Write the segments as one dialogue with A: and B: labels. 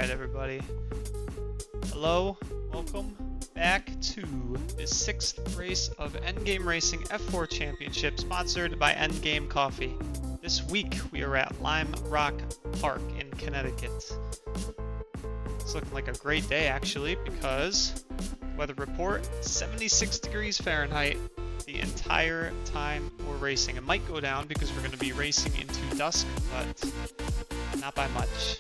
A: Alright, everybody. Hello, welcome back to the 6th race of Endgame Racing F4 Championship, sponsored by Endgame Coffee. This week we are at Lime Rock Park in Connecticut. It's looking like a great day, actually, because weather report, 76 degrees Fahrenheit the entire time we're racing. It might go down because we're going to be racing into dusk, but not by much.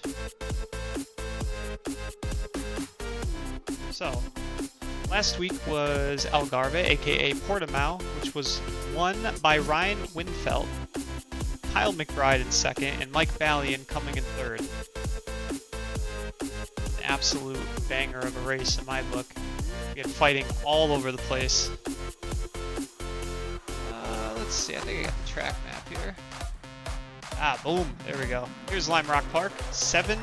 A: So, last week was Algarve, aka Portimao, which was won by Ryan Winfeld, Kyle McBride in second, and Mike Ballion coming in third. An absolute banger of a race in my book. We had fighting all over the place. Let's see, I think I got the track map here. Ah, boom, there we go. Here's Lime Rock Park, 7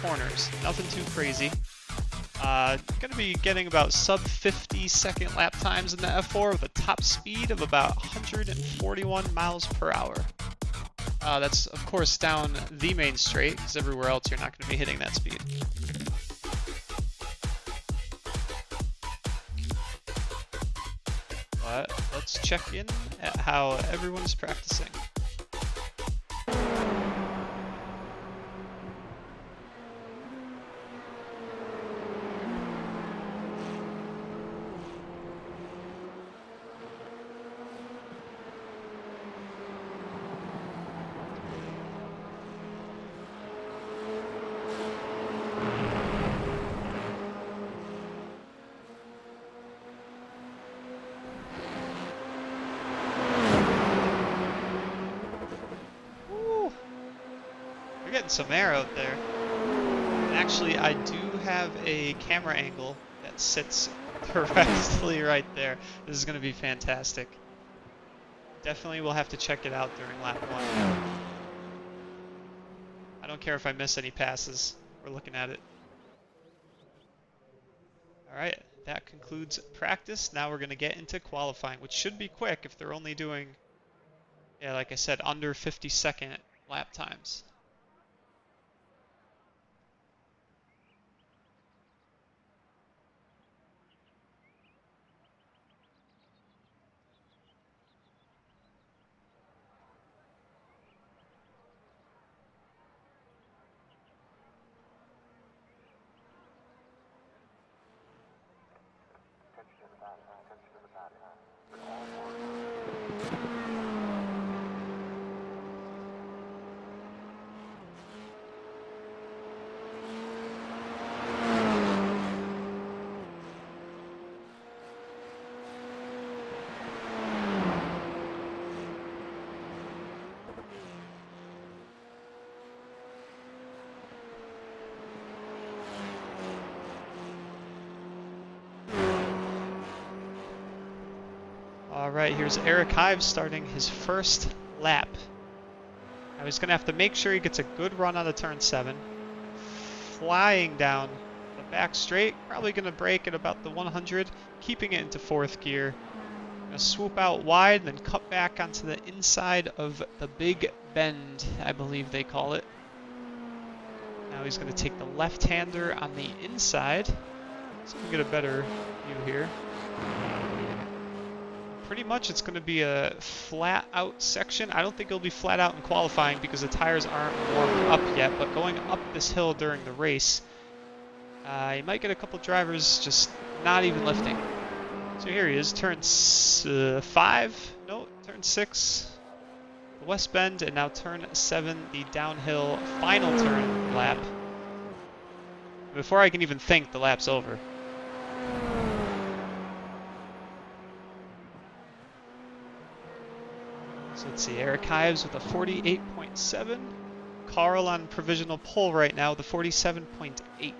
A: corners, nothing too crazy. Gonna be getting about sub 50 second lap times in the F4 with a top speed of about 141 miles per hour. That's of course down the main straight, because everywhere else you're not gonna be hitting that speed. But let's check in at how everyone's practicing. Getting some air out there. And actually, I do have a camera angle that sits directly right there. This is going to be fantastic. Definitely will have to check it out during lap 1. I don't care if I miss any passes. We're looking at it. Alright, that concludes practice. Now we're going to get into qualifying, which should be quick if they're only doing, yeah, like I said, under 50-second lap times. Alright, here's Eric Ives starting his first lap. Now he's going to have to make sure he gets a good run out of turn 7. Flying down the back straight, probably going to brake at about the 100, keeping it into 4th gear. Going to swoop out wide and then cut back onto the inside of the Big Bend, I believe they call it. Now he's going to take the left-hander on the inside, so we can get a better view here. Pretty much it's going to be a flat out section. I don't think it'll be flat out in qualifying because the tires aren't warmed up yet, but going up this hill during the race, you might get a couple drivers just not even lifting. So here he is, turn 5, no, turn 6, the west bend, and now turn 7, the downhill final turn lap. Before I can even think, the lap's over. So let's see, Eric Ives with a 48.7. Carl on provisional pole right now with a 47.8.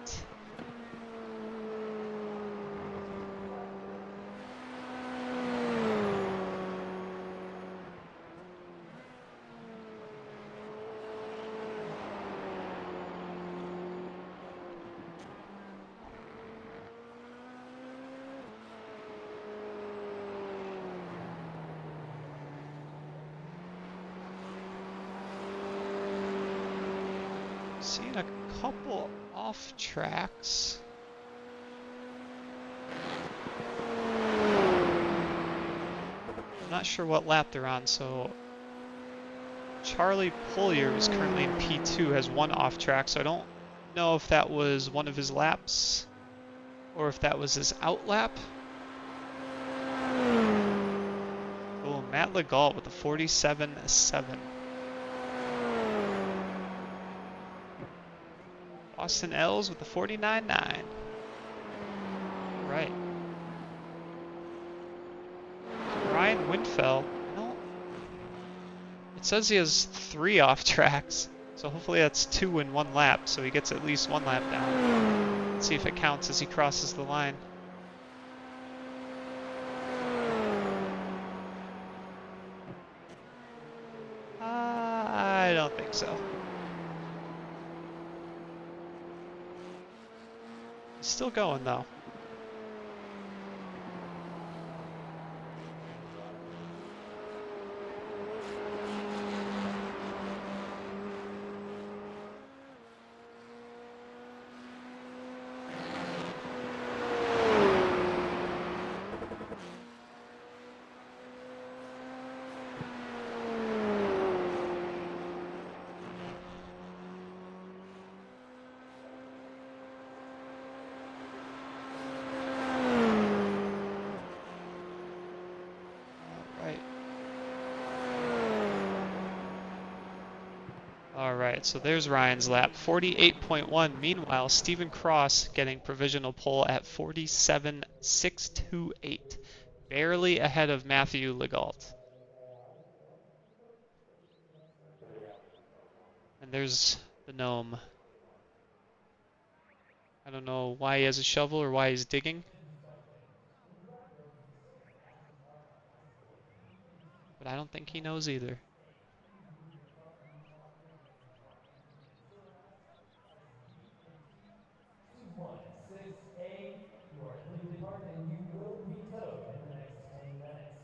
A: Seen a couple off tracks. I'm not sure what lap they're on, so Charlie Pulier is currently in P2, has one off track, so I don't know if that was one of his laps or if that was his out lap. Oh, Matt Legault with a 47.7. Austin Els with a 49.9. Right. Ryan Winfeld, it says he has 3 off tracks, so hopefully that's 2 in 1 lap, so he gets at least 1 lap down. Let's see if it counts as he crosses the line. I don't think so. He's still going though. Alright, so there's Ryan's lap, 48.1. Meanwhile, Stephen Cross getting provisional pole at 47.628. Barely ahead of Matthew Legault. And there's the gnome. I don't know why he has a shovel or why he's digging, but I don't think he knows either.
B: You are illegally parked and you will be towed in the next 10 minutes.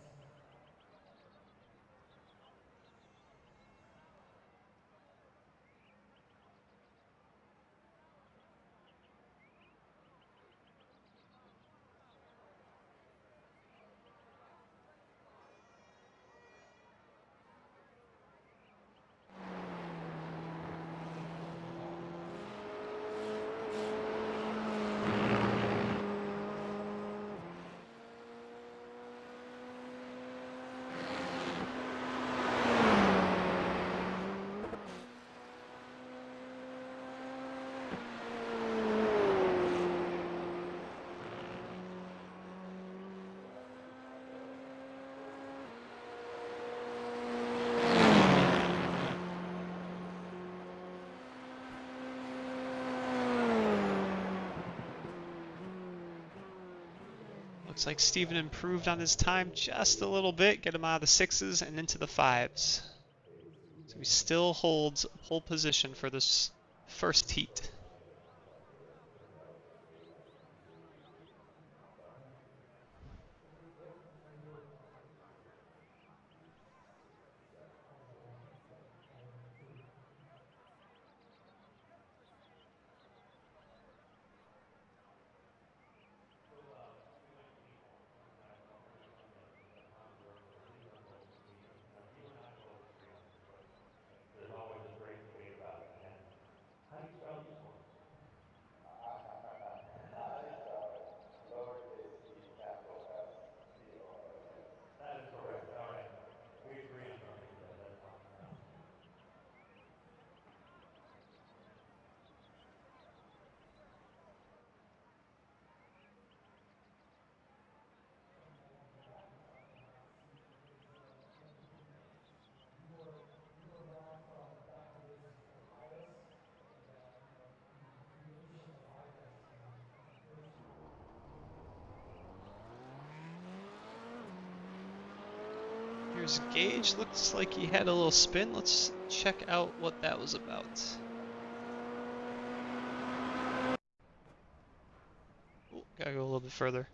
A: Looks like Steven improved on his time just a little bit, get him out of the 6s and into the 5s. So he still holds pole position for this first heat.
B: There's always a great debate about it. And how do you spell esports? I spell it lowercase e, capital S, P-O-R-ts. That is correct. All right. We agree on something today. That's fine.
A: Here's Gage, looks like he had a little spin. Let's check out what that was about. Ooh, gotta go a little bit further.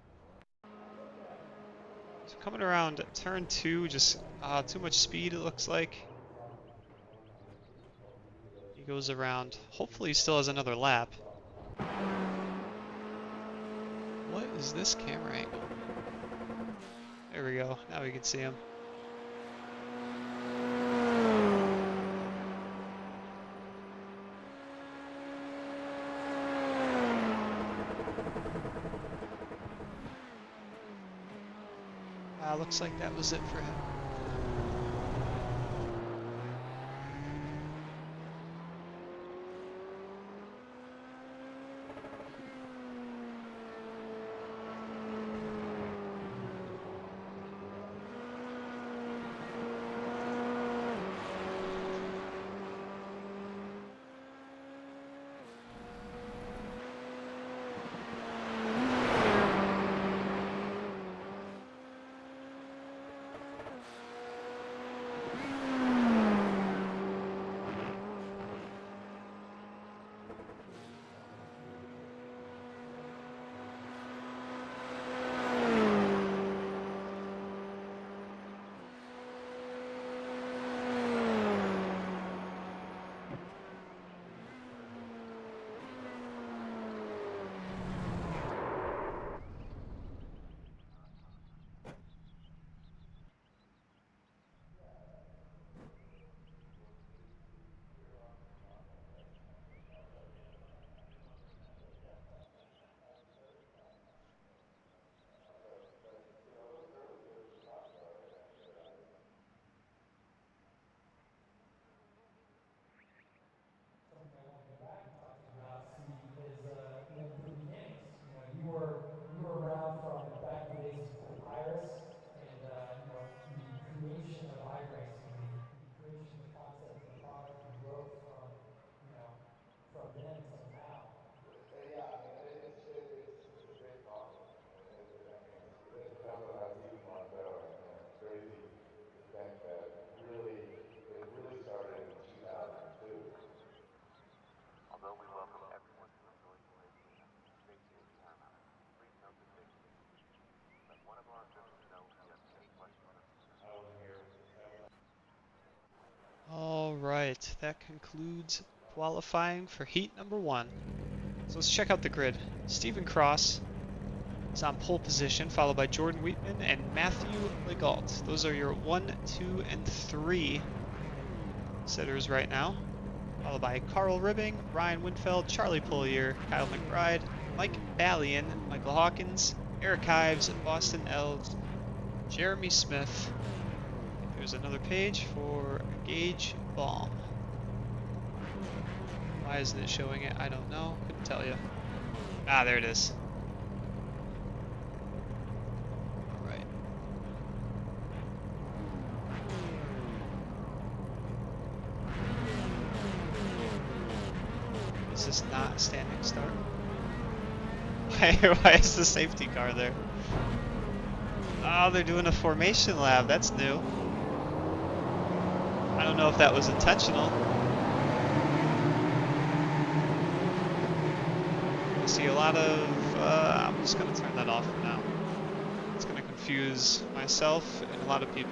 A: So coming around turn 2, just too much speed it looks like. He goes around. Hopefully he still has another lap. What is this camera angle? There we go. Now we can see him. Looks like that was it for him.
C: Something I wanted to go back and talk to you about, Steve, is the beginnings. You were around from back in the days before Pyrus, and the creation of iRacing, the creation of the concept and the product, the growth from from then till now.
B: Yeah, I mean, it's a great problem. I mean, it depends on how deep you want to go, and it's crazy to think that it really started in 2002. I wasn't here.
A: All right, that concludes qualifying for heat number 1. So let's check out the grid. Stephen Cross is on pole position, followed by Jordan Wheatman and Matthew Legault. Those are your 1, 2, and 3 sitters right now. Followed by Carl Ribbing, Ryan Winfeld, Charlie Pollier, Kyle McBride, Mike Ballion, Michael Hawkins, Eric Hives, Boston Elves, Jeremy Smith. There's another page for Gage Baum. Why isn't it showing it? I don't know. Couldn't tell you. Ah, there it is. All right. Is this not standing start? Why is the safety car there? Oh, they're doing a formation lab. That's new. I don't know if that was intentional. I see a lot of... I'm just going to turn that off for now. It's going to confuse myself and a lot of people.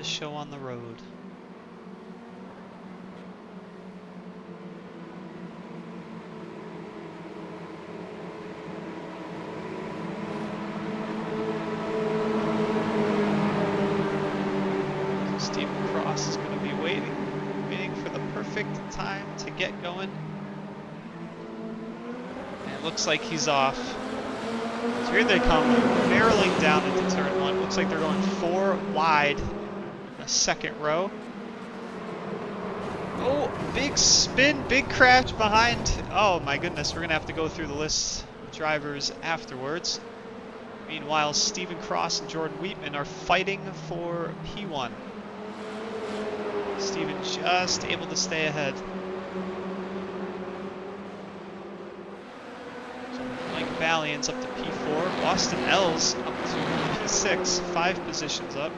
A: Show on the road. So Stephen Cross is going to be waiting perfect time to get going. And it looks like he's off. So here they come, barreling down into turn one. Looks like they're going 4 wide in the second row. Oh, big spin, big crash behind. Oh my goodness, we're gonna have to go through the list of drivers afterwards. Meanwhile, Stephen Cross and Jordan Wheatman are fighting for P1. Stephen just able to stay ahead. So Mike Valiant's up to P4. Austin L's up to P6, 5 positions up.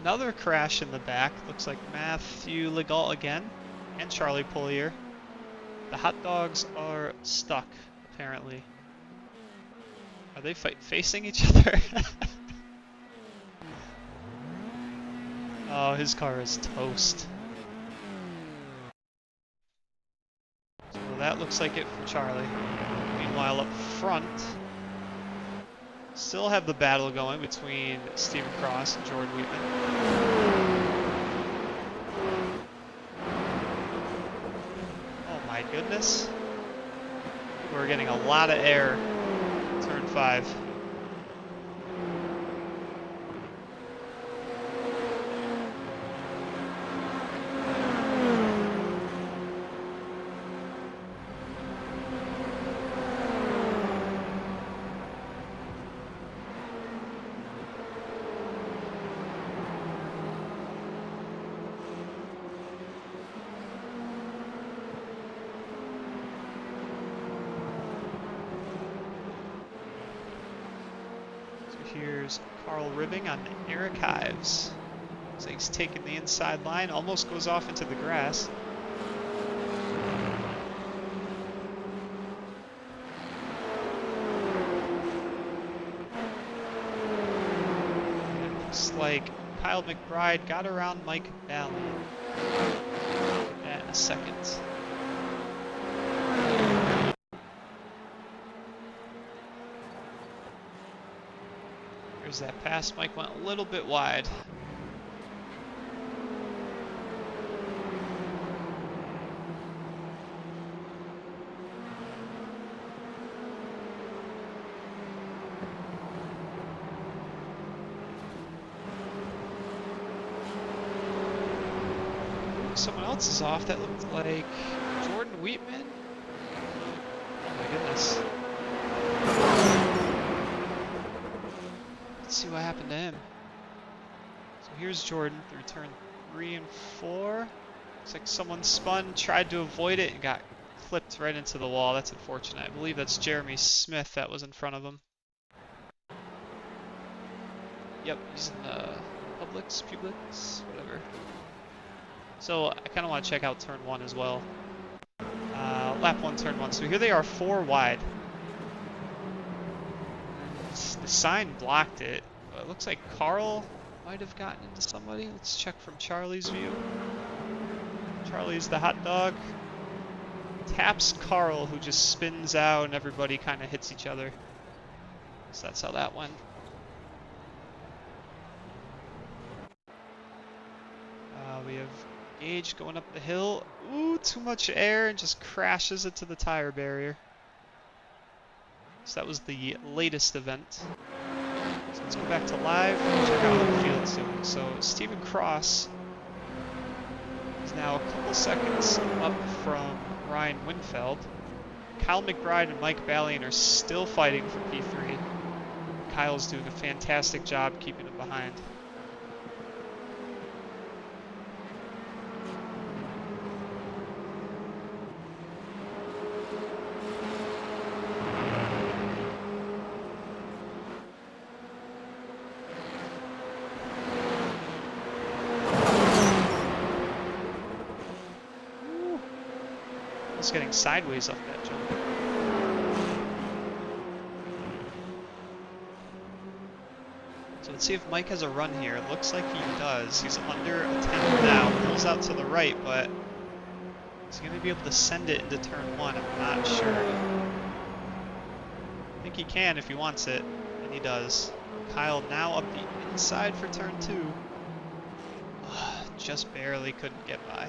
A: Another crash in the back. Looks like Matthew Legault again, and Charlie Poulier. The hot dogs are stuck, apparently. Are they facing each other? Oh, his car is toast. So that looks like it for Charlie. Meanwhile, up front, still have the battle going between Stephen Cross and Jordan Wheatman. Oh my goodness. We're getting a lot of air. Turn 5. Here's Carl Ribbing on Eric Ives. So he's taking the inside line, almost goes off into the grass. It looks like Kyle McBride got around Mike Valley. In a second. That pass. Mike went a little bit wide. Someone else is off. That looked like Jordan Wheatman. Oh my goodness. Let's see what happened to him. So here's Jordan through turn 3 and 4. Looks like someone spun, tried to avoid it, and got clipped right into the wall. That's unfortunate. I believe that's Jeremy Smith that was in front of him. Yep, he's in Publix, whatever. So I kind of want to check out turn 1 as well. Lap 1, turn 1. So here they are 4 wide. The sign blocked it. It looks like Carl might have gotten into somebody. Let's check from Charlie's view. Charlie's the hot dog. Taps Carl, who just spins out and everybody kind of hits each other. So that's how that went. We have Gage going up the hill. Ooh, too much air and just crashes into the tire barrier. So that was the latest event. So let's go back to live and check out how the field's doing. So Stephen Cross is now a couple seconds up from Ryan Winfeld. Kyle McBride and Mike Valiant are still fighting for P3. Kyle's doing a fantastic job keeping him behind. Getting sideways off that jump. So let's see if Mike has a run here. It looks like he does. He's under a 10 now. Pulls out to the right, but Is he going to be able to send it into turn 1? I'm not sure. I think he can if he wants it, and he does. Kyle now up the inside for turn 2. Just barely couldn't get by.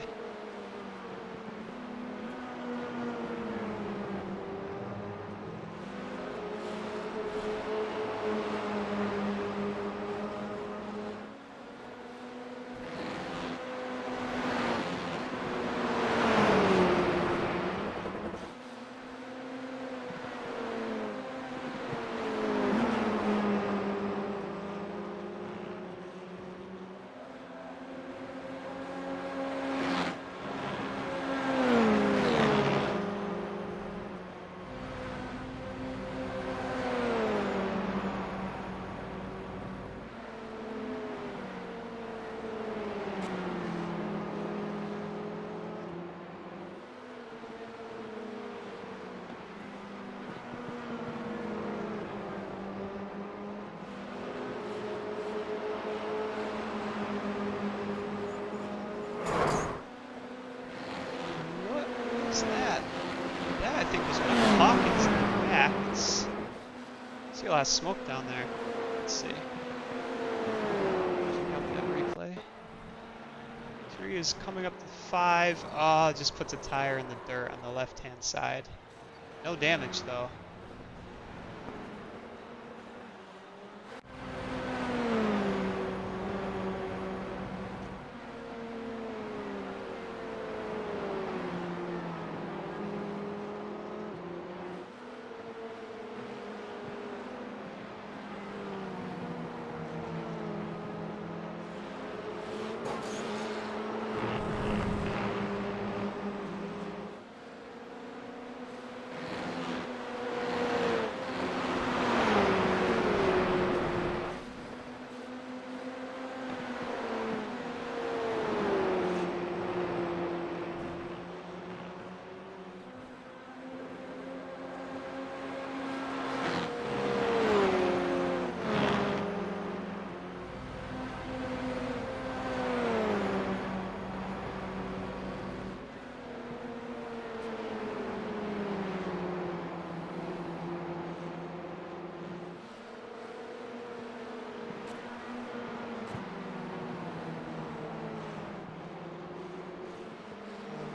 A: I think was one of the pockets in the back. See a lot of smoke down there. Let's see. Check out that replay. 3 is coming up to 5. Oh, just puts a tire in the dirt on the left-hand side. No damage though.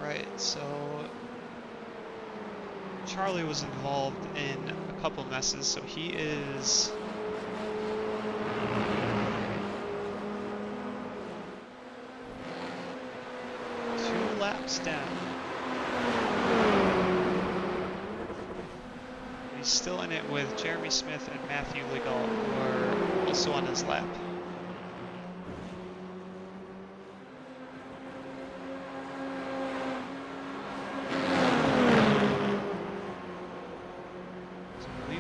A: Alright, so Charlie was involved in a couple messes, so he is two laps down. He's still in it with Jeremy Smith and Matthew Legal, who are also on his lap.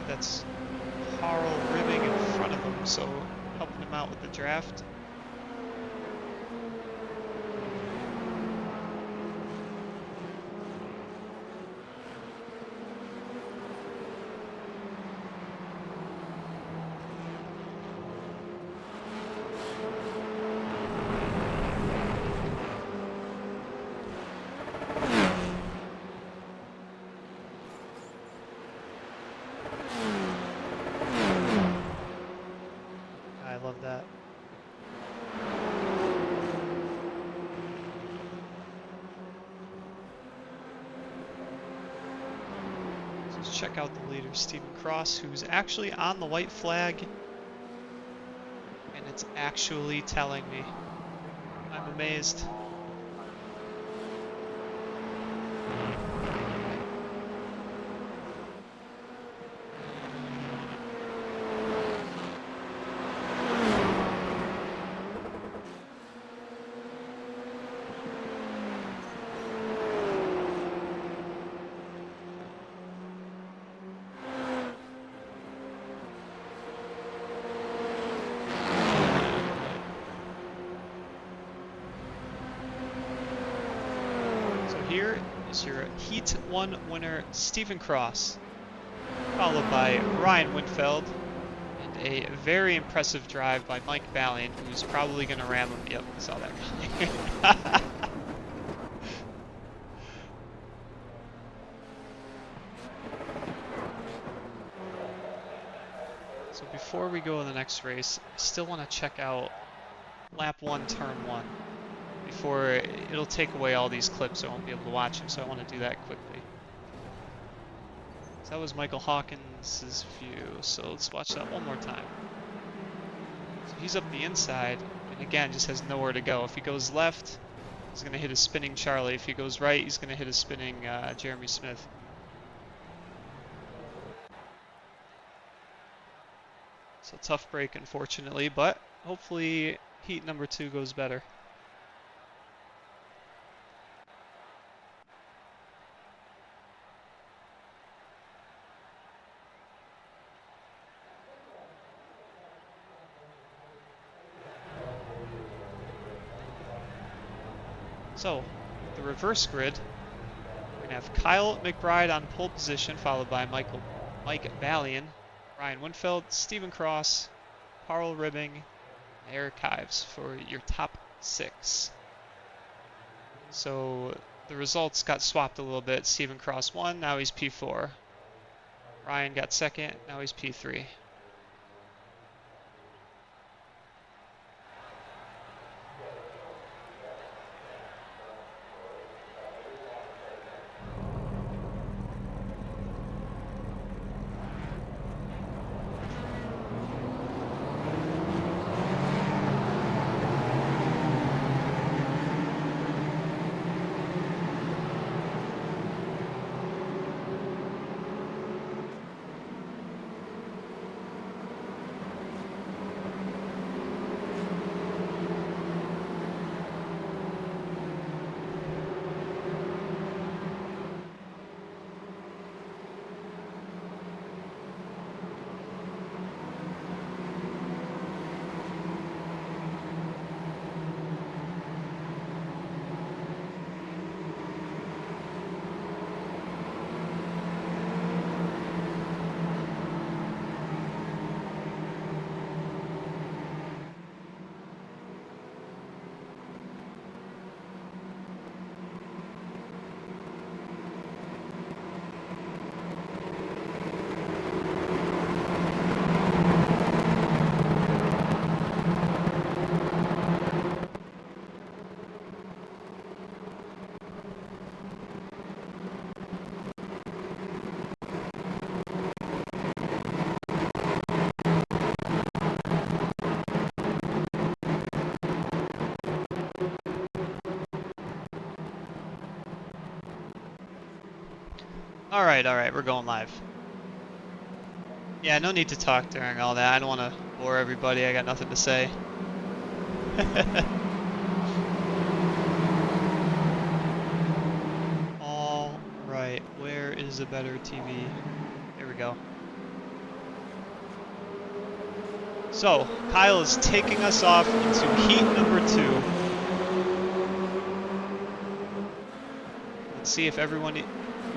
A: That's Carl ribbing in front of him, so helping him out with the draft. That. So let's check out the leader, Stephen Cross, who's actually on the white flag, and it's actually telling me. I'm amazed. Here is your Heat 1 winner, Stephen Cross, followed by Ryan Winfeld, and a very impressive drive by Mike Valiant, who's probably going to ram him. Yep, I saw that coming. So before we go to the next race, I still want to check out lap 1, turn 1. Before it'll take away all these clips, I won't be able to watch them, so I want to do that quickly. So that was Michael Hawkins' view, so let's watch that one more time. So he's up the inside, and again, just has nowhere to go. If he goes left, he's going to hit a spinning Charlie. If he goes right, he's going to hit a spinning Jeremy Smith. So tough break, unfortunately, but hopefully heat number 2 goes better. So, the reverse grid, we're going to have Kyle McBride on pole position, followed by Mike Ballion, Ryan Winfeld, Stephen Cross, Carl Ribbing, and Eric Ives for your top 6. So the results got swapped a little bit. Stephen Cross won, now he's P4. Ryan got second, now he's P3. All right, we're going live. Yeah, no need to talk during all that. I don't want to bore everybody. I got nothing to say. All right, where is a better TV? There we go. So, Kyle is taking us off into heat number 2. Let's see if everyone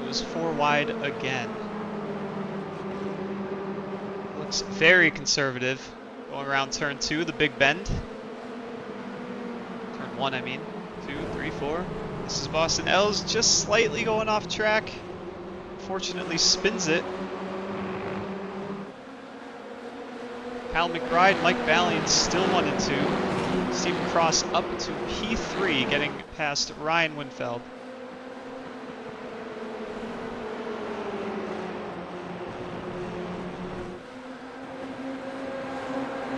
A: goes 4 wide again. Looks very conservative. Going around turn 2, the big bend. Turn 1, I mean. 2, 3, 4. This is Boston L's just slightly going off track. Fortunately spins it. Kyle McBride, Mike Ballion still 1 and 2. Stephen Cross up to P3, getting past Ryan Winfeld.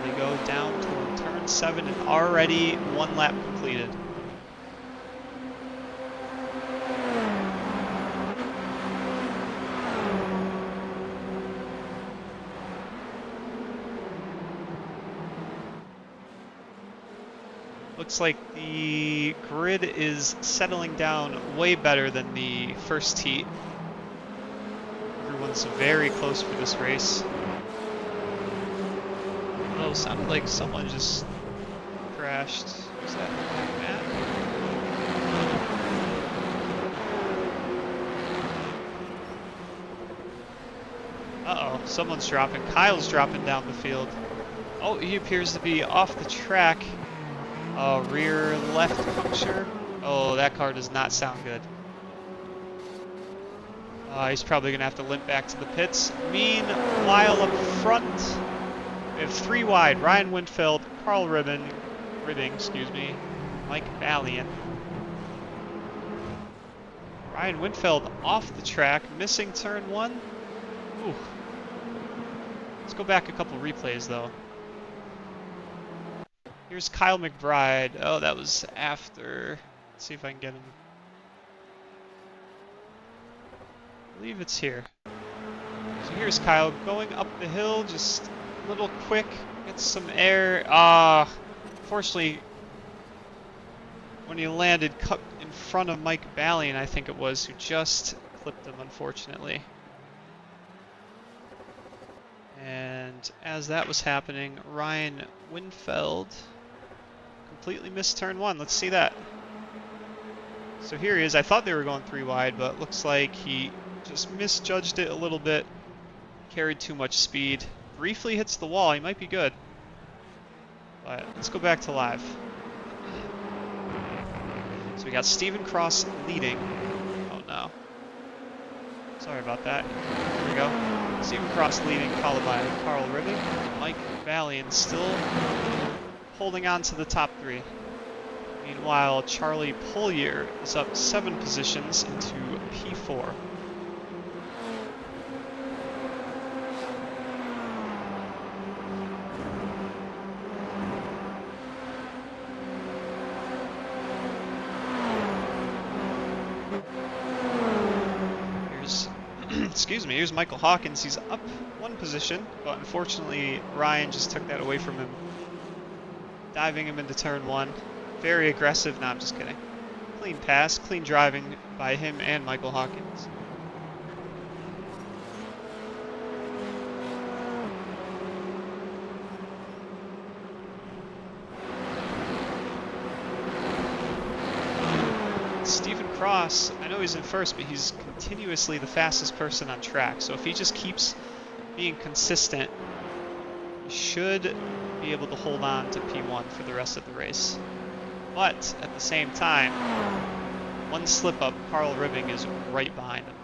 A: They go down toward turn 7 and already 1 lap completed. Looks like the grid is settling down way better than the first heat. Everyone's very close for this race. Oh, sounded like someone just crashed. Was that Matt? Uh-oh, someone's dropping. Kyle's dropping down the field. Oh, he appears to be off the track. Rear left puncture. Oh, that car does not sound good. He's probably going to have to limp back to the pits. Meanwhile, up front, We have 3 wide, Ryan Winfeld, Carl Ribbing, excuse me, Mike Ballion. Ryan Winfeld off the track, missing turn 1. Ooh. Let's go back a couple replays though. Here's Kyle McBride. Oh, that was after. Let's see if I can get him. I believe it's here. So here's Kyle going up the hill, just a little quick, gets some air. Fortunately, when he landed, cut in front of Mike Ballion, I think it was, who just clipped him, unfortunately. And as that was happening, Ryan Winfeld completely missed turn 1. Let's see that. So here he is. I thought they were going 3 wide, but looks like he just misjudged it a little bit. Carried too much speed. Briefly hits the wall. He might be good. But let's go back to live. So we got Stephen Cross leading. Oh no. Sorry about that. Here we go. Stephen Cross leading, followed by Carl Ribbing. Mike Ballion still holding on to the top 3. Meanwhile, Charlie Polier is up 7 positions into P4. Excuse me, here's Michael Hawkins. He's up 1 position, but unfortunately Ryan just took that away from him. Diving him into turn 1. Very aggressive. No, I'm just kidding. Clean pass, clean driving by him and Michael Hawkins. Stephen Cross, I know he's in first, but he's continuously the fastest person on track. So if he just keeps being consistent, he should be able to hold on to P1 for the rest of the race. But at the same time, 1 slip up, Carl Ribbing is right behind him.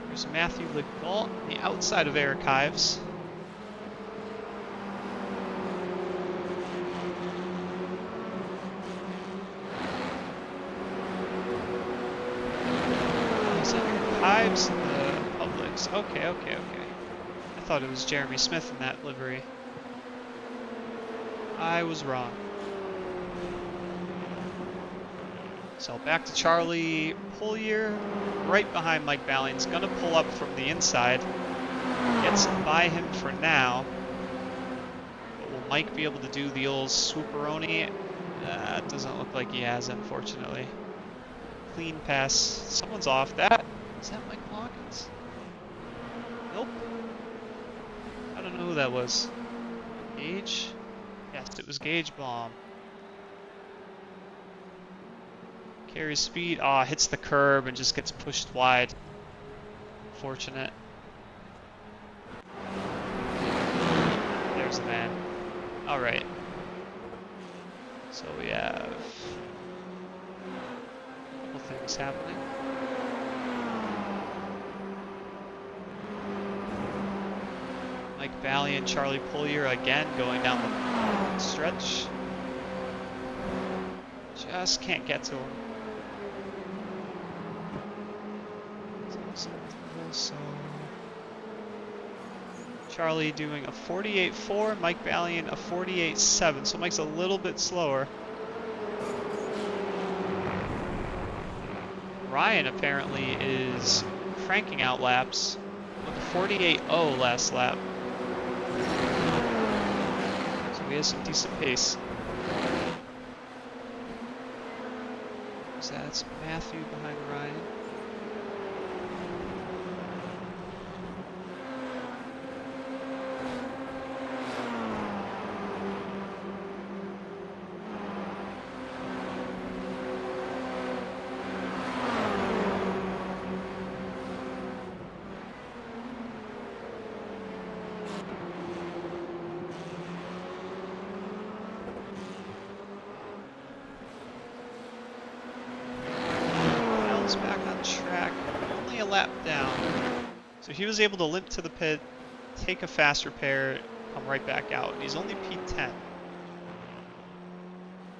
A: There's Matthew Legault on the outside of Eric Hives. Hives and the Publix. Okay. I thought it was Jeremy Smith in that livery. I was wrong. So back to Charlie Polier, right behind Mike Ballion's gonna pull up from the inside. Gets by him for now. But will Mike be able to do the old swooperoni? It doesn't look like he has, unfortunately. Clean pass. Someone's off that. Is that Mike Hawkins? Nope. I don't know who that was. Gage? Yes, it was Gage Baum. Carries speed. Hits the curb and just gets pushed wide. Fortunate. There's the man. Alright. So we have a couple things happening. Mike Ballion, Charlie Polier again going down the stretch. Just can't get to him. So Charlie doing a 48.4, Mike Ballion a 48.7, so Mike's a little bit slower. Ryan apparently is cranking out laps with a 48.0 last lap. So he has some decent pace. So that's Matthew behind Ryan. lap down. So he was able to limp to the pit, take a fast repair, come right back out. And he's only P10.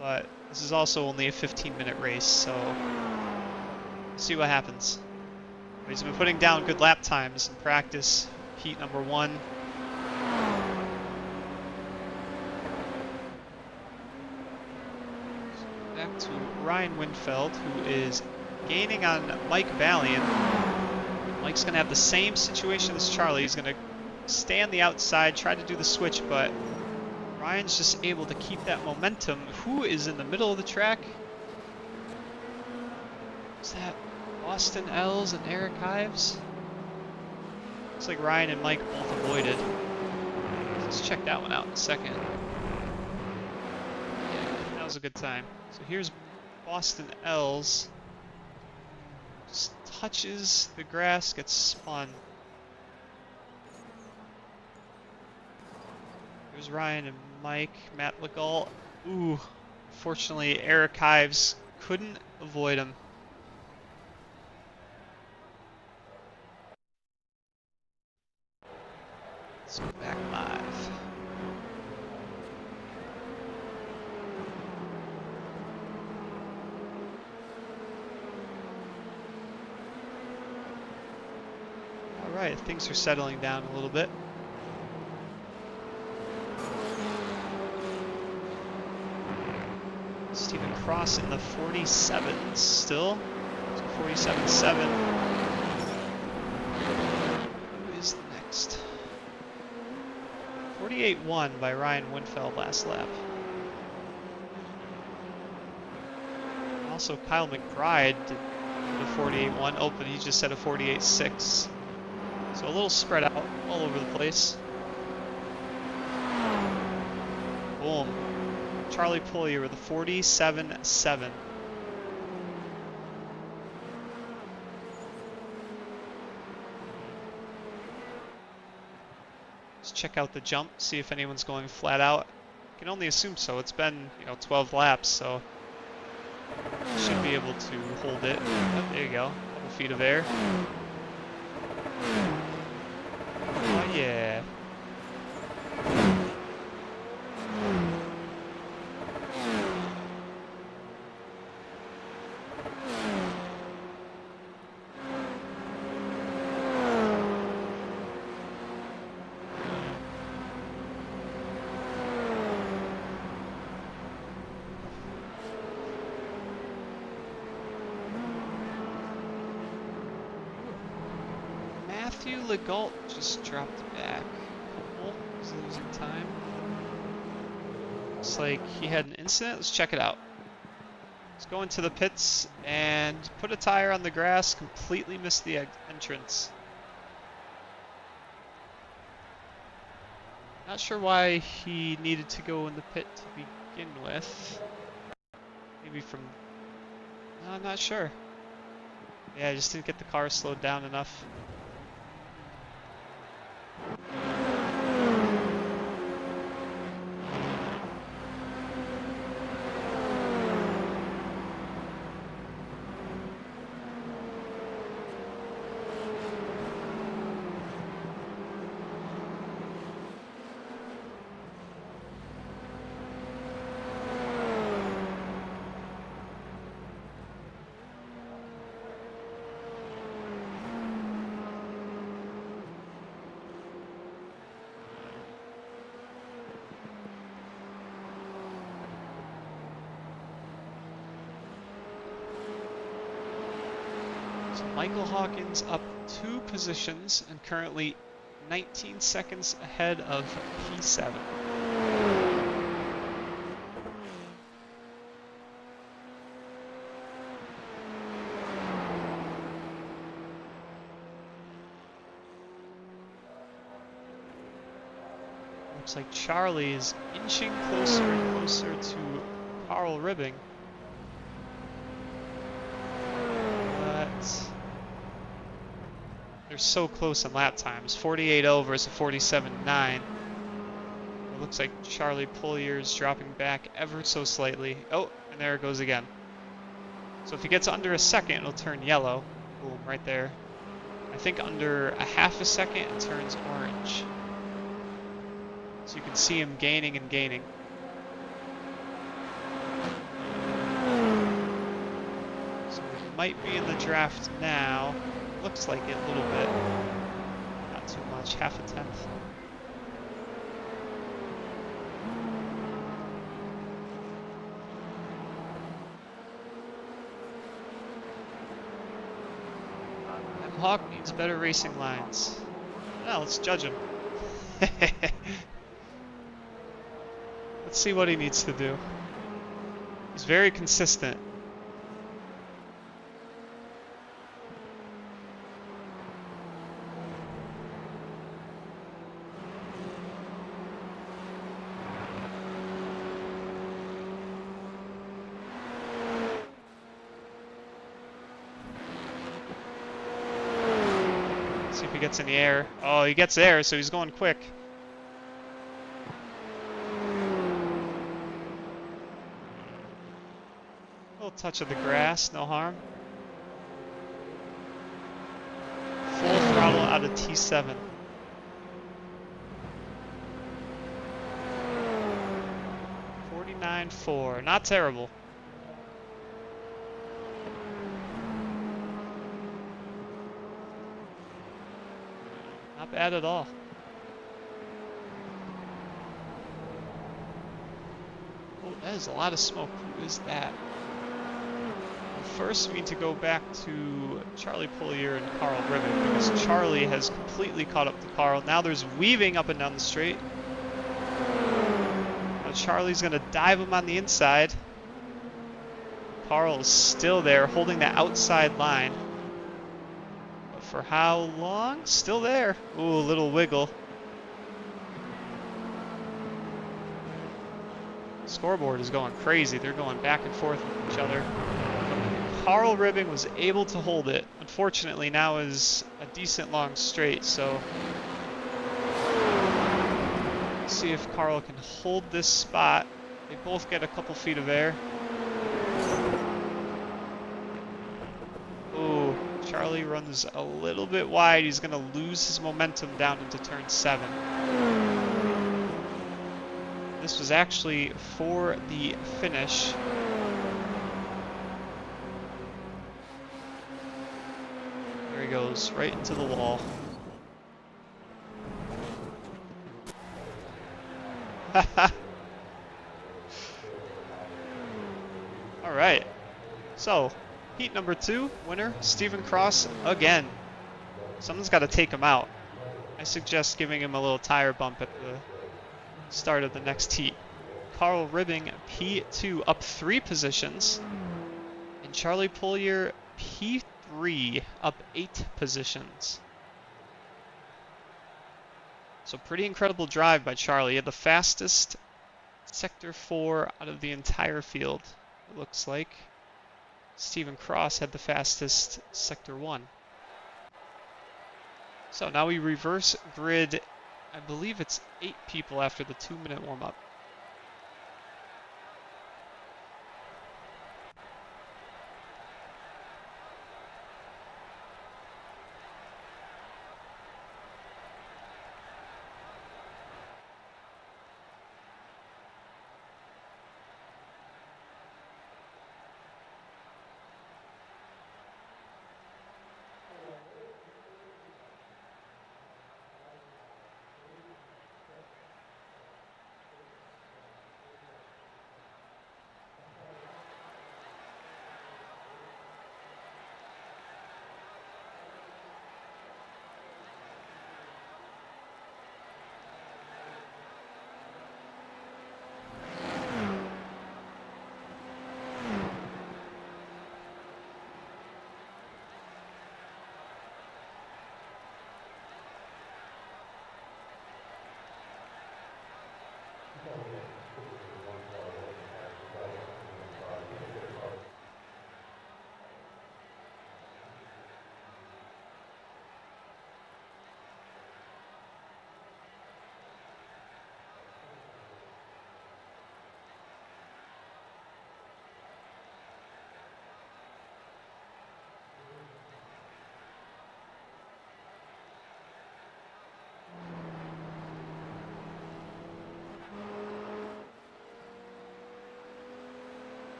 A: But this is also only a 15-minute race, so we'll see what happens. But he's been putting down good lap times in practice. Heat number 1. So back to Ryan Winfeld, who is gaining on Mike Valiant. Mike's going to have the same situation as Charlie. He's going to stay on the outside, try to do the switch, but Ryan's just able to keep that momentum. Who is in the middle of the track? Is that Austin Els and Eric Ives? Looks like Ryan and Mike both avoided. Let's check that one out in a second. Yeah, that was a good time. So here's Boston Els. Just touches the grass, gets spun. Here's Ryan and Mike, Matt Legault. Ooh, fortunately Eric Ives couldn't avoid him. Let's go back live. Alright, things are settling down a little bit. Stephen Cross in the 47s still. So 47.7. Who is next? 48.1 by Ryan Winfeld last lap. Also Kyle McBride did the 48.1. Oh, but he just said a 48.6. So a little spread out all over the place. Boom. Charlie Pulier with a 47.7. Let's check out the jump, see if anyone's going flat out. I can only assume so. It's been, 12 laps, so should be able to hold it. Oh, there you go. Couple feet of air. Oh yeah. Matthew Legault just dropped back. He's losing time. Looks like he had an incident. Let's check it out. Let's go into the pits and put a tire on the grass. Completely missed the entrance. Not sure why he needed to go in the pit to begin with. Maybe from... No, I'm not sure. Yeah, I just didn't get the car slowed down enough. Michael Hawkins up 2 positions and currently 19 seconds ahead of P7. Looks like Charlie is inching closer and closer to Carl Ribbing. They're so close in lap times. 48.0 versus 47.9. It looks like Charlie Pullier's dropping back ever so slightly. Oh, and there it goes again. So if he gets under a second, it'll turn yellow. Boom, right there. I think under a half a second it turns orange. So you can see him gaining and gaining. So we might be in the draft now. Looks like it a little bit. Not too much, half a tenth. Hawk needs better racing lines. Now let's judge him. Let's see what he needs to do. He's very consistent. See if he gets in the air. Oh, he gets air, so he's going quick. A little touch of the grass, no harm. Full throttle out of T7. .494, not terrible. Not bad at all. Oh, that is a lot of smoke. Who is that? First, we need to go back to Charlie Poulier and Carl Ribbon because Charlie has completely caught up to Carl. Now there's weaving up and down the straight. Now Charlie's going to dive him on the inside. Carl's still there, holding the outside line. But for how long? Still there. Ooh, a little wiggle. Scoreboard is going crazy. They're going back and forth with each other. Carl Ribbing was able to hold it. Unfortunately, now is a decent long straight, so let's see if Carl can hold this spot. They both get a couple feet of air. Ooh, Charlie runs a little bit wide. He's going to lose his momentum down into turn 7. This was actually for the finish. There he goes, right into the wall. All right. So, heat number 2, winner, Stephen Cross again. Someone's got to take him out. I suggest giving him a little tire bump at the start of the next heat. Carl Ribbing, P2, up 3 positions. And Charlie Poulier, P3, up 8 positions. So pretty incredible drive by Charlie. He had the fastest Sector 4 out of the entire field, it looks like. Stephen Cross had the fastest Sector 1. So now we reverse grid. I believe it's 8 people after the 2-minute warm-up.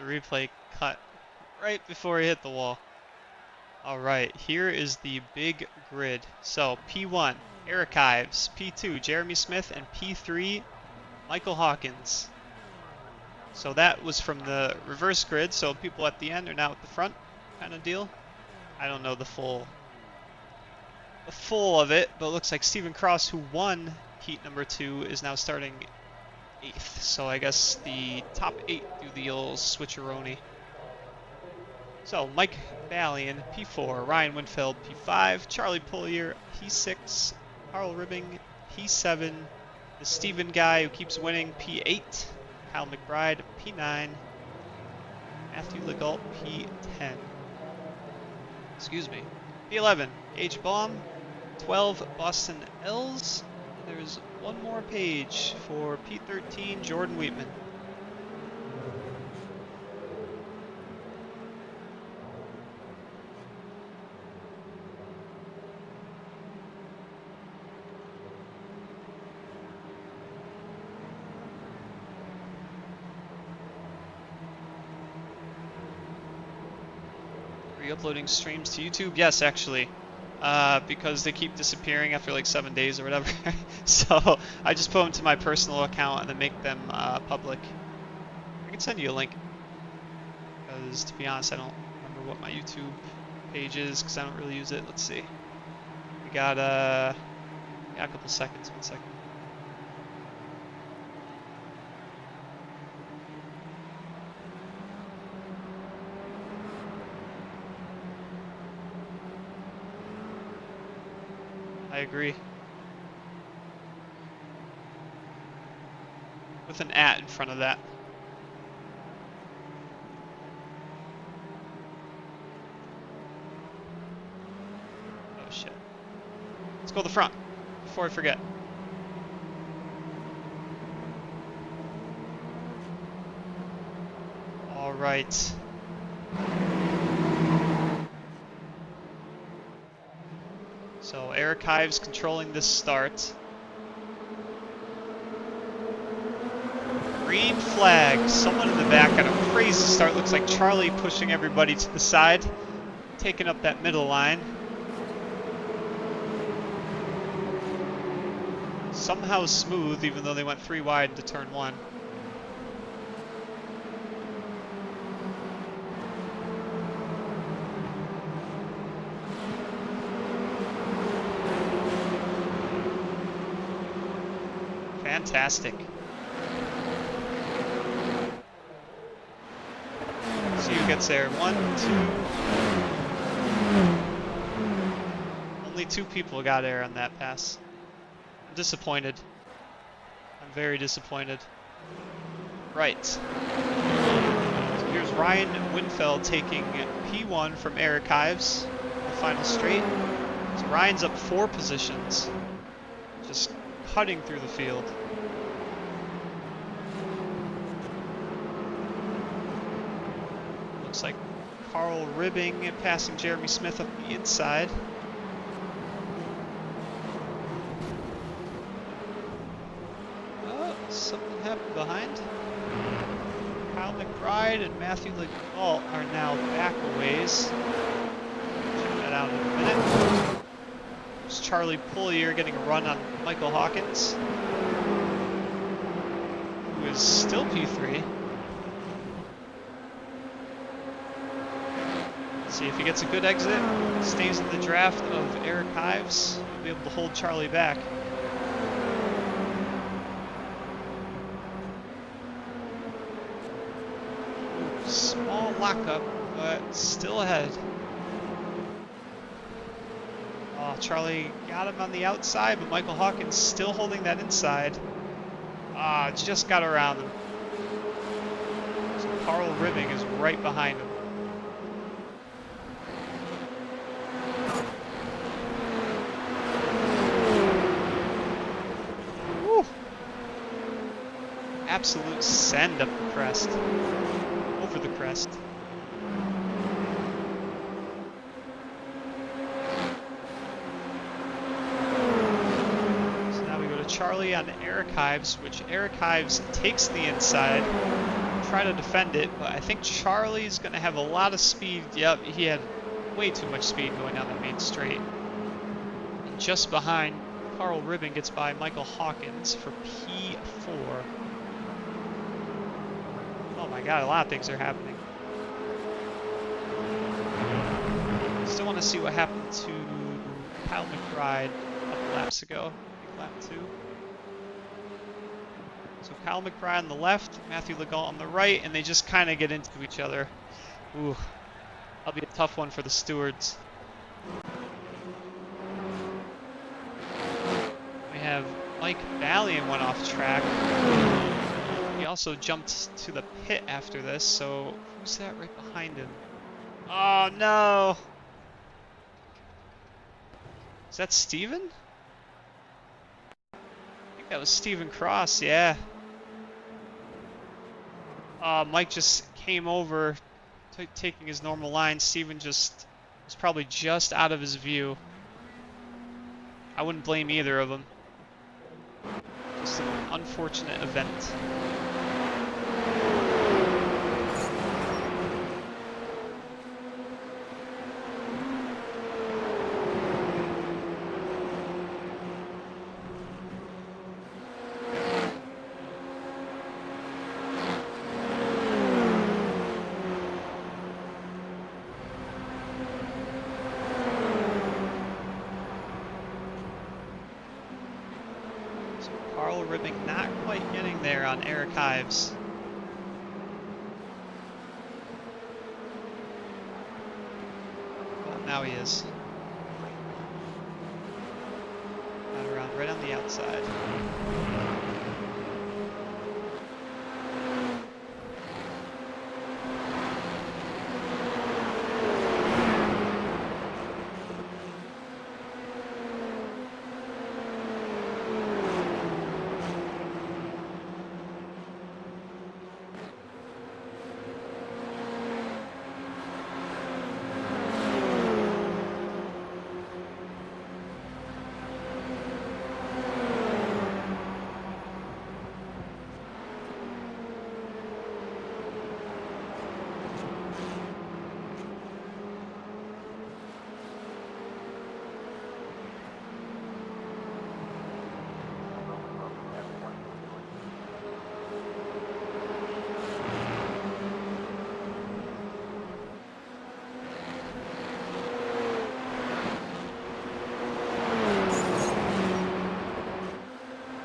A: The replay cut right before he hit the wall. All right, here is the big grid. So P1, Eric Ives. P2, Jeremy Smith. And P3, Michael Hawkins. So that was from the reverse grid. So people at the end are now at the front kind of deal. I don't know the full of it, but it looks like Stephen Cross, who won heat number 2, is now starting 8th. So I guess the top 8 do the old switcheroni. So Mike Ballion, P4, Ryan Winfield, P5, Charlie Pullier, P6, Carl Ribbing, P7, the Steven guy who keeps winning, P8, Kyle McBride, P9, Matthew Legault, P10. Excuse me. P11, H. Baum, 12, Boston Els. There's one more page for P13, Jordan Wheatman. Re-uploading streams to YouTube? Yes, actually. Because they keep disappearing after like 7 days or whatever. So I just put them to my personal account and then make them public. I can send you a link. Because to be honest, I don't remember what my YouTube page is because I don't really use it. Let's see. We got a couple seconds. 1 second. I agree. With an @ in front of that. Oh shit. Let's go to the front before I forget. All right. So Eric Ives controlling this start. Green flag. Someone in the back got a crazy start. Looks like Charlie pushing everybody to the side, taking up that middle line. Somehow smooth, even though they went 3 wide into turn 1. Fantastic. See who gets there. 1, 2. Only 2 people got air on that pass. I'm disappointed. I'm very disappointed. Right. So here's Ryan Winfeld taking P1 from Eric Ives in the final straight. So Ryan's up 4 positions. Just cutting through the field. Looks like Carl Ribbing passing Jeremy Smith up the inside. Oh, something happened behind. Kyle McBride and Matthew Legault are now back a ways. Check that out in a minute. There's Charlie Pullier getting a run on Michael Hawkins, who is still P3. See if he gets a good exit, stays in the draft of Eric Ives, he'll be able to hold Charlie back. Small lockup, but still ahead. Oh, Charlie got him on the outside, but Michael Hawkins still holding that inside. Ah, just got around him. So Carl Ribbing is right behind him. Woo! Absolute send up the crest. Over the crest. Charlie on Eric Ives, which Eric Ives takes the inside, try to defend it, but I think Charlie's going to have a lot of speed. Yep, he had way too much speed going down the main straight. And just behind, Carl Ribbon gets by Michael Hawkins for P4. Oh my god, a lot of things are happening. Still want to see what happened to Kyle McBride a couple laps ago. I think lap 2. So Kyle McBride on the left, Matthew Legault on the right, and they just kind of get into each other. Ooh, that'll be a tough one for the stewards. We have Mike Valiant went off track. He also jumped to the pit after this, so who's that right behind him? Oh no! Is that Steven? I think that was Steven Cross, yeah. Mike just came over, taking his normal line. Steven just was probably just out of his view. I wouldn't blame either of them. Just an unfortunate event. Carl Ribbing not quite getting there on Eric Hives. Well, now he is. Got around right on the outside.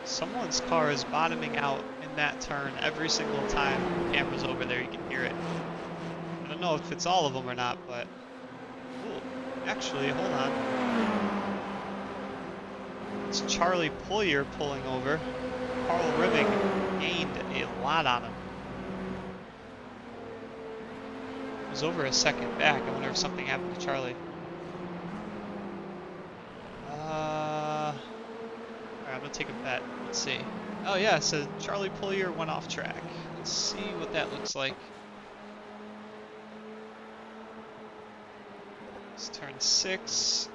A: Someone's car is bottoming out in that turn every single time the camera's over there. You can hear it. I don't know if it's all of them or not, but... Ooh, actually, hold on. It's Charlie Pullier pulling over. Carl Ribbing gained a lot on him. It was over a second back. I wonder if something happened to Charlie. I'm gonna take a bet. Let's see. Oh yeah, so Charlie Pullier went off track. Let's see what that looks like. It's turn 6.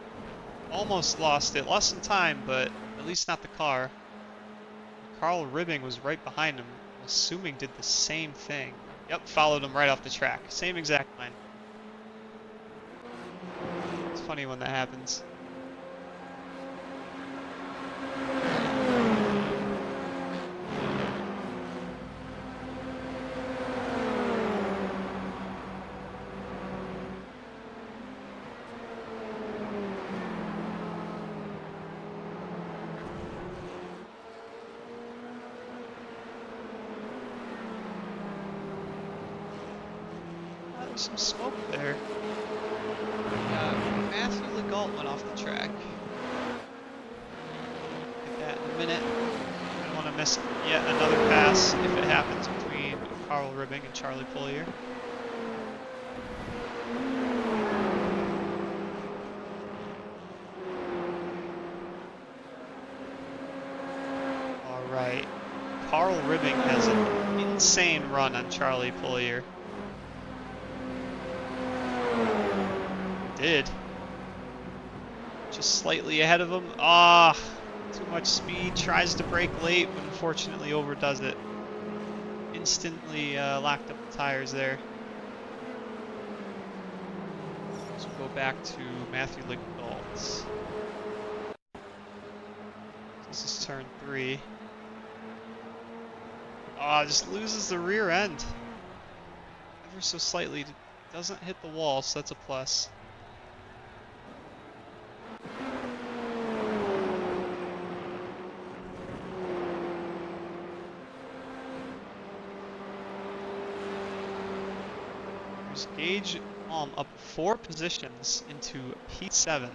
A: Almost lost it. Lost some time, but at least not the car. Carl Ribbing was right behind him. Assuming did the same thing. Yep, followed him right off the track. Same exact line. It's funny when that happens. Some smoke there. Matthew Legault went off the track. Get that in a minute. I don't want to miss yet another pass if it happens between Carl Ribbing and Charlie Pullier. Alright. Carl Ribbing has an insane run on Charlie Pullier. Did. Just slightly ahead of him. Ah, too much speed. Tries to brake late, but unfortunately overdoes it. instantly locked up the tires there. So we'll go back to Matthew Lickdalt. This is turn 3. Oh, just loses the rear end. Ever so slightly. Doesn't hit the wall, so that's a plus. There's Gage up 4 positions into P7.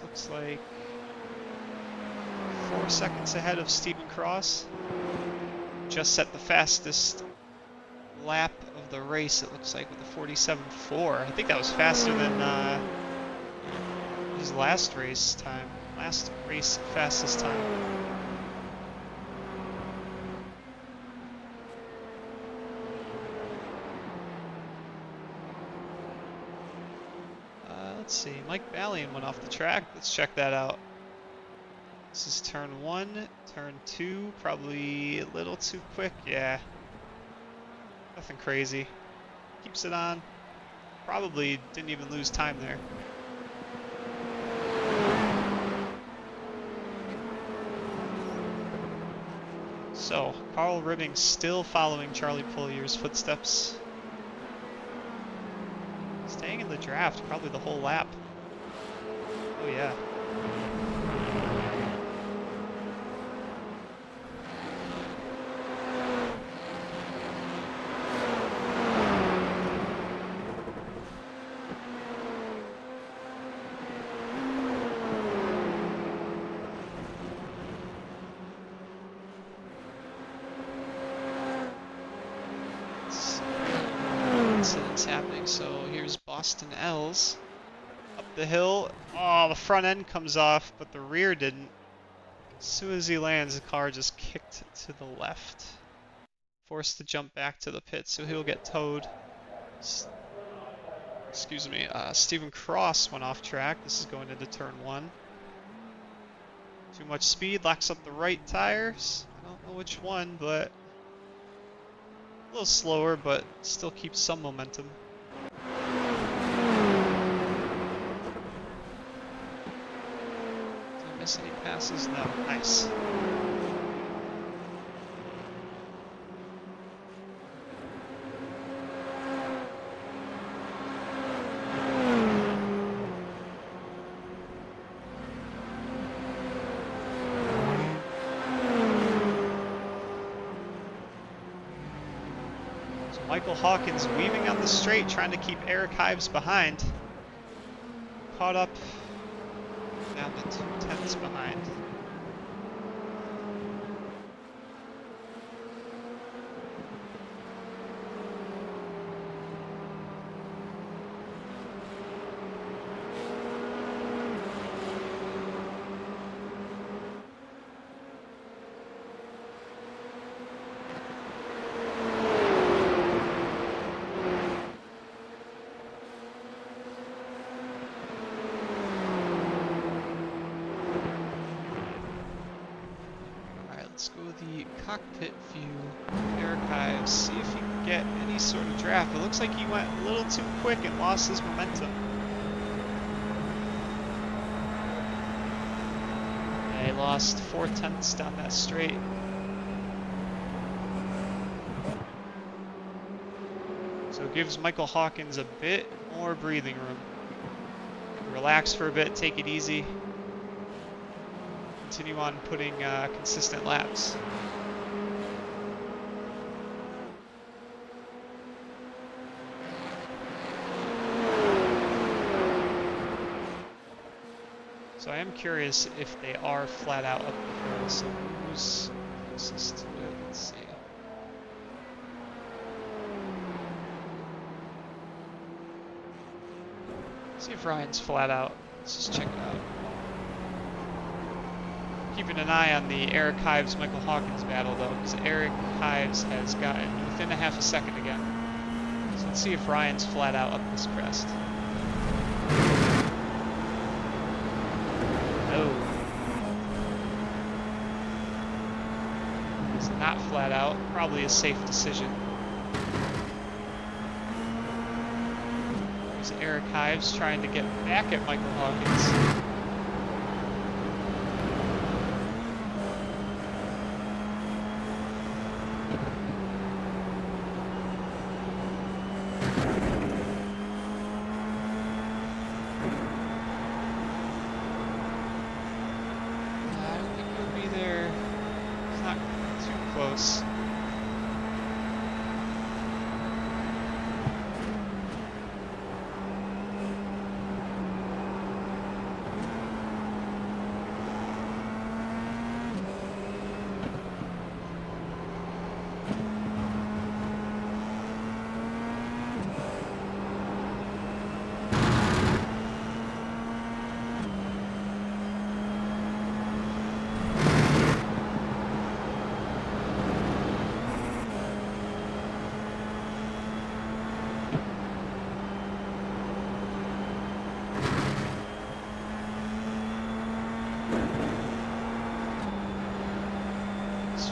A: Looks like 4 seconds ahead of Stephen Cross. Just set the fastest lap of the race, it looks like, with a 47.4. I think that was faster than his last race time. Last race fastest time. Let's see, Mike Ballion went off the track. Let's check that out. This is turn 1, turn 2, probably a little too quick, yeah. Nothing crazy. Keeps it on. Probably didn't even lose time there. So, Carl Ribbing still following Charlie Pullier's footsteps. Staying in the draft probably the whole lap. Oh yeah. Incidents happening. So here's Boston L's up the hill. Oh, the front end comes off, but the rear didn't. As soon as he lands, the car just kicked to the left. Forced to jump back to the pit, so he'll get towed. Excuse me. Stephen Cross went off track. This is going into turn 1. Too much speed, locks up the right tires. I don't know which one, but a little slower, but still keeps some momentum. Did I miss any passes? No. Nice. Michael Hawkins weaving on the straight, trying to keep Eric Hives behind. Caught up down to 2/10 behind. Let's go the cockpit view. Eric Hives, see if he can get any sort of draft. It looks like he went a little too quick and lost his momentum. Yeah, he lost 4/10 down that straight. So it gives Michael Hawkins a bit more breathing room. Relax for a bit, take it easy. Continue on putting consistent laps. So I am curious if they are flat out up the hill. So who's closest to it? Let's see. See if Ryan's flat out. Let's just check it out. Keeping an eye on the Eric Hives Michael Hawkins battle though, because Eric Hives has gotten within a half a second again. So let's see if Ryan's flat out up this crest. Oh. not flat out. Probably a safe decision. There's Eric Hives trying to get back at Michael Hawkins. Close.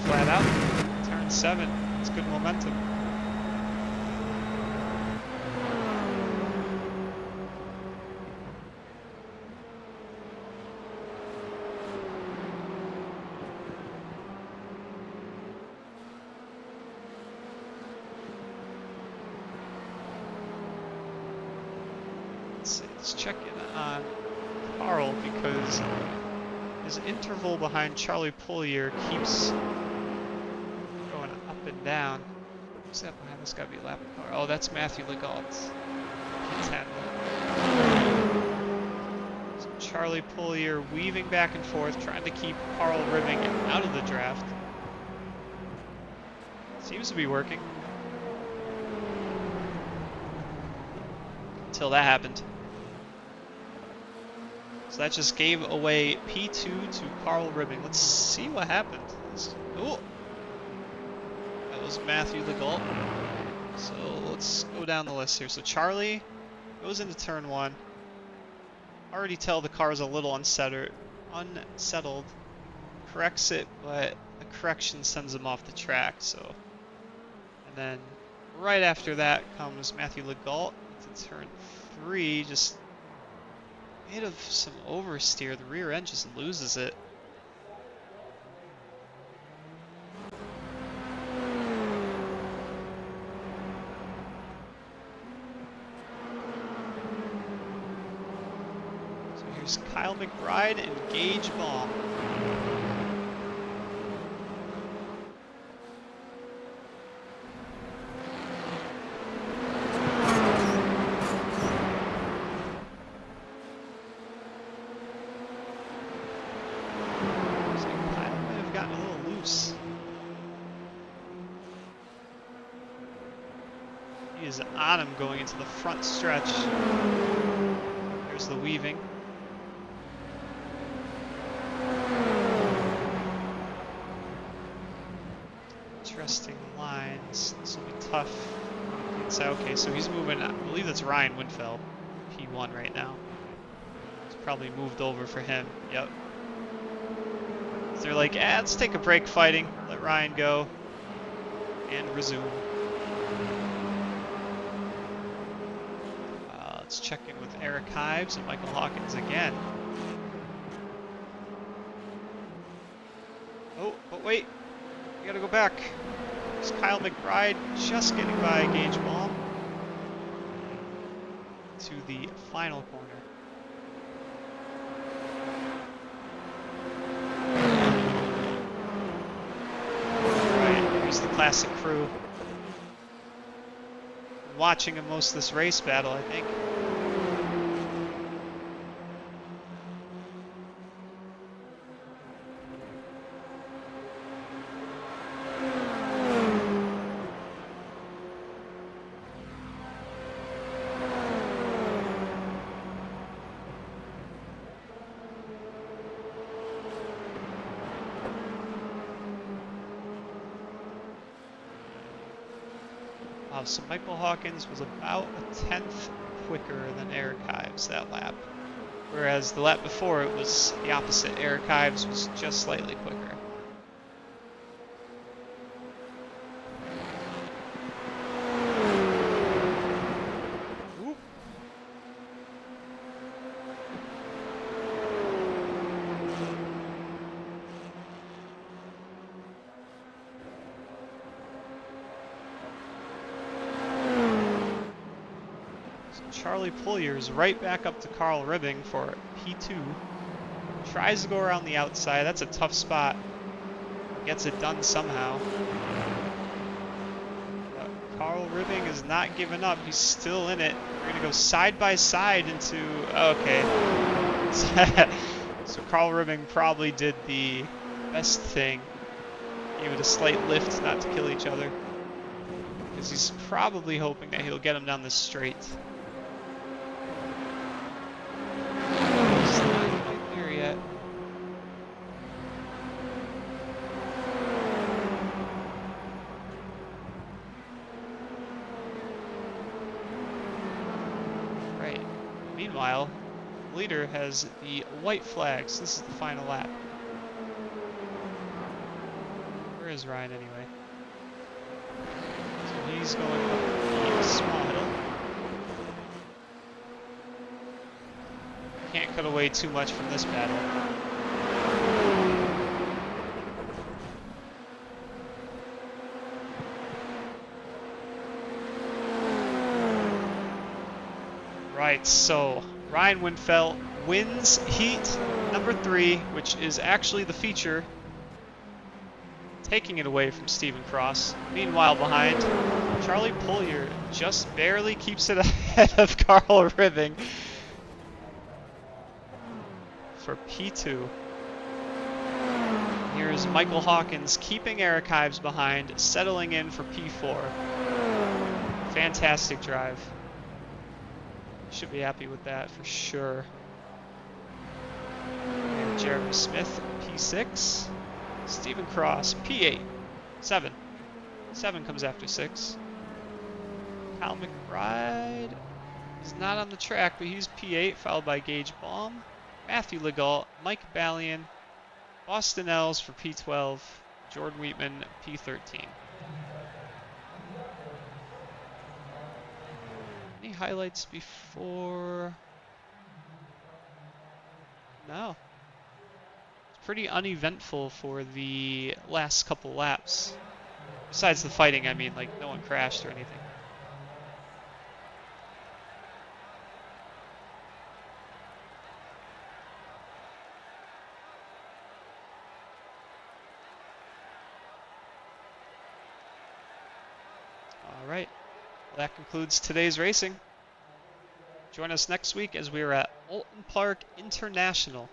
A: Flat out. Turn 7. It's good momentum. Let's check in on Carl because his interval behind Charlie Poulier keeps going up and down. Who's that behind? This gotta be a lap car. Oh, that's Matthew Legault. P10. So Charlie Poulier weaving back and forth, trying to keep Carl Ribbing out of the draft. Seems to be working. Until that happened. So that just gave away P2 to Carl Ribbing. Let's see what happened. Oh, that was Matthew Legault. So let's go down the list here. So Charlie goes into turn 1. Already tell the car's a little unsettled. Corrects it, but the correction sends him off the track. So, and then right after that comes Matthew Legault into turn 3. Just bit of some oversteer. The rear end just loses it. So here's Kyle McBride and Gage Baum. He is on him going into the front stretch. There's the weaving. Interesting lines. This will be tough. It's okay, so he's moving. I believe that's Ryan Winfeld, P1 right now. It's probably moved over for him. Yep. So they're like, let's take a break fighting. Let Ryan go. And resume. Let's check in with Eric Hives and Michael Hawkins again. Oh, but wait. We gotta go back. There's Kyle McBride just getting by Gage Baum to the final corner. Alright, here's the classic crew. Watching him most of this race battle, I think. So Michael Hawkins was about a 10th quicker than Eric Hives that lap. Whereas the lap before it was the opposite. Eric Hives was just slightly quicker. Charlie Pullier's right back up to Carl Ribbing for P2. Tries to go around the outside. That's a tough spot. Gets it done somehow. But Carl Ribbing is not giving up. He's still in it. We're going to go side by side into... Okay. So Carl Ribbing probably did the best thing. Gave it a slight lift not to kill each other. Because he's probably hoping that he'll get him down the straight. He's not quite there yet. Right. Meanwhile, the leader has the white flags. This is the final lap. Where is Ryan anyway? So he's going up the small hill. Can't cut away too much from this battle. Right, so Ryan Winfeld wins heat number 3, which is actually the feature, taking it away from Stephen Cross. Meanwhile, behind, Charlie Pullier just barely keeps it ahead of Carl Ribbing for P2. Here's Michael Hawkins keeping Eric Hives behind, settling in for P4. Fantastic drive. Should be happy with that for sure. And Jeremy Smith, P6. Stephen Cross, P8. 7. 7 comes after 6. Kyle McBride is not on the track, but he's P8, followed by Gage Baum, Matthew Legault, Mike Ballion, Austin Ells for P12, Jordan Wheatman, P13. Any highlights before? No. It's pretty uneventful for the last couple laps. Besides the fighting, I mean, like no one crashed or anything. All right. Well, that concludes today's racing. Join us next week as we are at Alton Park International.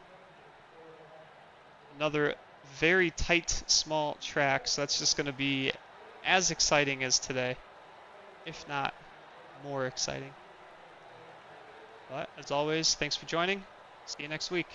A: Another very tight, small track, so that's just going to be as exciting as today, if not more exciting. But as always, thanks for joining. See you next week.